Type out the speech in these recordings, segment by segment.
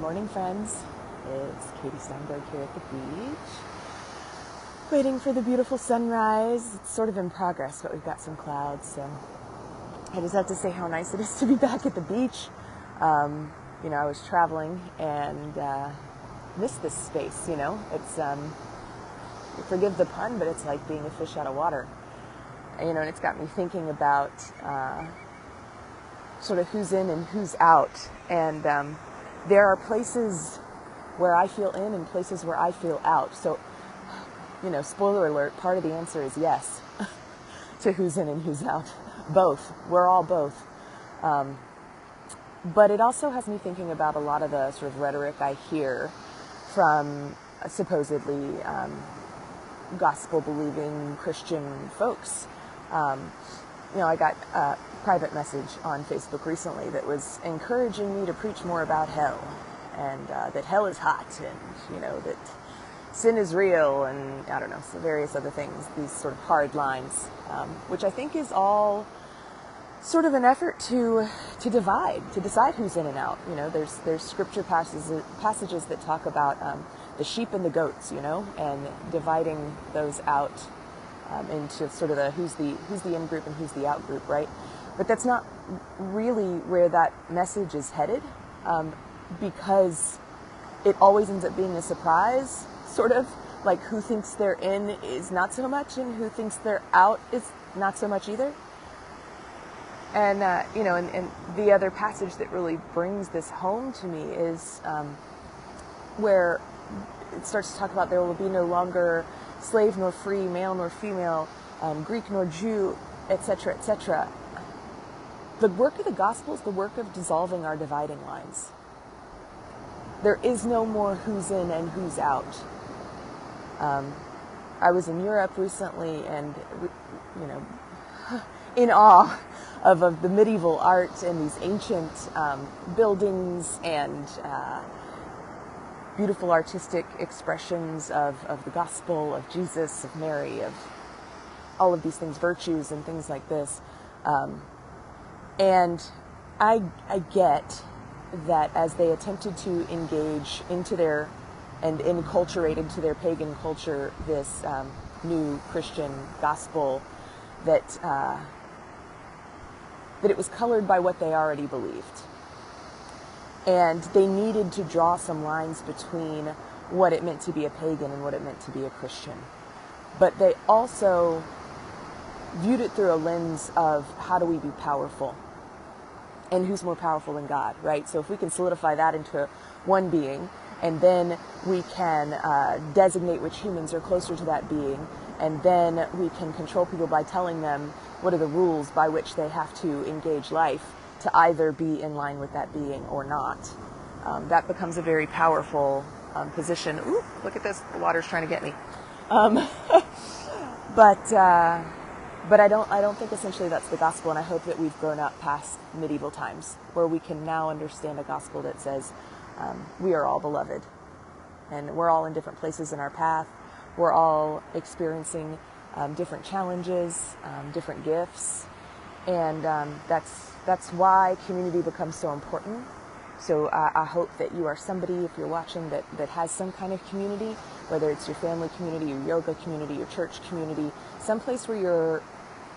Good morning, friends. It's Katie Steinberg here at the beach, waiting for the beautiful sunrise. It's sort of in progress, but we've got some clouds, so I just have to say how nice it is to be back at the beach. I was traveling and missed this space, It's, forgive the pun, but it's like being a fish out of water. And it's got me thinking about sort of who's in and who's out. And there are places where I feel in and places where I feel out. So, spoiler alert, part of the answer is yes to who's in and who's out. Both. We're all both. But it also has me thinking about a lot of the sort of rhetoric I hear from supposedly gospel-believing Christian folks. I got a private message on Facebook recently that was encouraging me to preach more about hell, and that hell is hot, and, that sin is real, and I don't know, so various other things, these sort of hard lines, which I think is all sort of an effort to decide who's in and out. There's scripture passages that talk about the sheep and the goats, and dividing those out into sort of the who's the in group and who's the out group, right? But that's not really where that message is headed, because it always ends up being a surprise, sort of like who thinks they're in is not so much, and who thinks they're out is not so much either. And and the other passage that really brings this home to me is where it starts to talk about there will be no longer slave nor free, male nor female, Greek nor Jew, etc., etc. The work of the gospel is the work of dissolving our dividing lines. There is no more who's in and who's out. I was in Europe recently, and in awe of the medieval art and these ancient buildings and beautiful artistic expressions of the gospel, of Jesus, of Mary, of all of these things, virtues and things like this. And I get that as they attempted to engage into their, and enculturate into their pagan culture, this new Christian gospel, that it was colored by what they already believed. And they needed to draw some lines between what it meant to be a pagan and what it meant to be a Christian. But they also viewed it through a lens of how do we be powerful? And who's more powerful than God, right? So if we can solidify that into one being, and then we can designate which humans are closer to that being, and then we can control people by telling them what are the rules by which they have to engage life to either be in line with that being or not. That becomes a very powerful position. Ooh, look at this, the water's trying to get me. But I don't think essentially that's the gospel, and I hope that we've grown up past medieval times, where we can now understand a gospel that says we are all beloved, and we're all in different places in our path. We're all experiencing different challenges, different gifts, and that's why community becomes so important. So I hope that you are somebody, if you're watching, that has some kind of community, whether it's your family community, your yoga community, your church community, someplace where you're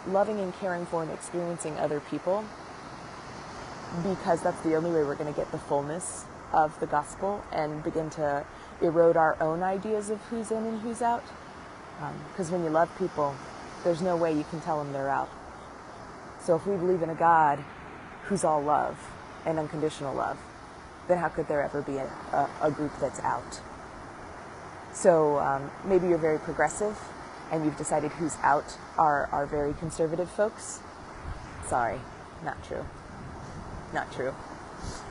loving and caring for and experiencing other people, because that's the only way we're going to get the fullness of the gospel and begin to erode our own ideas of who's in and who's out. Because when you love people, there's no way you can tell them they're out. So if we believe in a God who's all love and unconditional love, then how could there ever be a group that's out? So maybe you're very progressive and you've decided who's out are very conservative folks. Sorry, not true. Not true.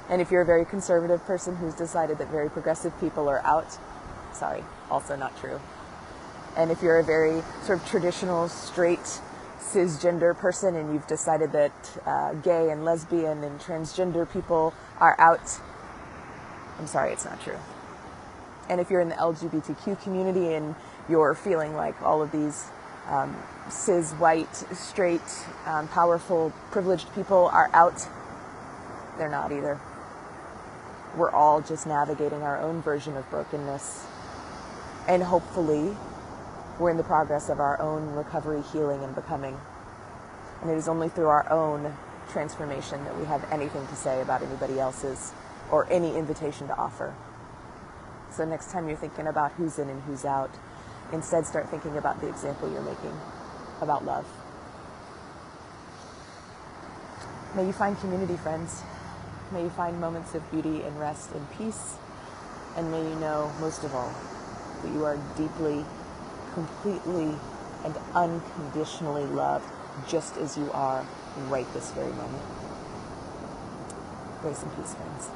And if you're a very conservative person who's decided that very progressive people are out, sorry, also not true. And if you're a very sort of traditional, straight, cisgender person and you've decided that gay and lesbian and transgender people are out, I'm sorry, it's not true. And if you're in the LGBTQ community and you're feeling like all of these cis, white, straight, powerful, privileged people are out, they're not either. we're all just navigating our own version of brokenness. And hopefully, we're in the progress of our own recovery, healing, and becoming. And it is only through our own transformation that we have anything to say about anybody else's or any invitation to offer. So next time you're thinking about who's in and who's out, instead start thinking about the example you're making about love. May you find community, friends. May you find moments of beauty and rest and peace. And may you know, most of all, that you are deeply, completely, and unconditionally loved just as you are right this very moment. Grace and peace, friends.